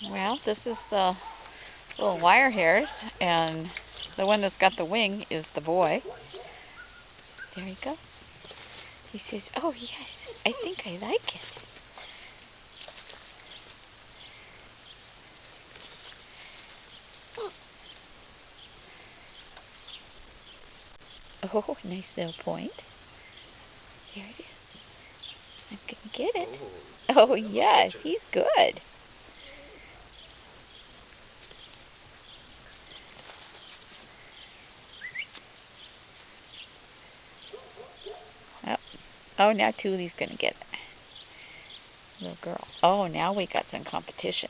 Well, this is the little wire hairs, and the one that's got the wing is the boy. There he goes. He says, "Oh yes, I think I like it." Oh, nice little point. There it is. I'm gonna get it. Oh yes, he's good. Oh, oh, now Tuli's gonna get it. Little girl. Oh, now we got some competition.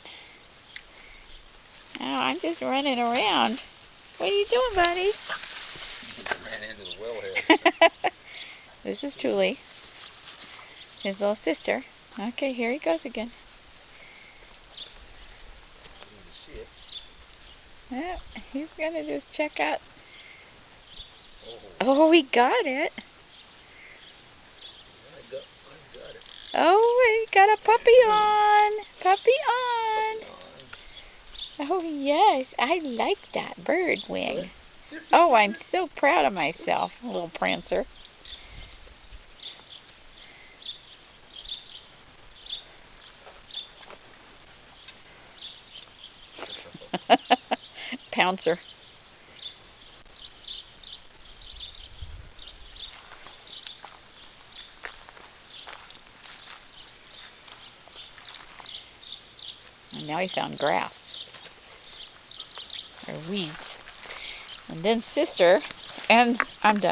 Oh, I'm just running around. What are you doing, buddy? Ran into the wellhead. This is Tuli, his little sister. Okay, here he goes again. Oh, he's gonna just check out. Oh, he got it. I got it. Oh, he got a puppy on. Puppy on. Oh, yes. I like that bird wing. Oh, I'm so proud of myself, little Prancer. Pouncer. And now he found grass. Or weeds. And then sister, and I'm done.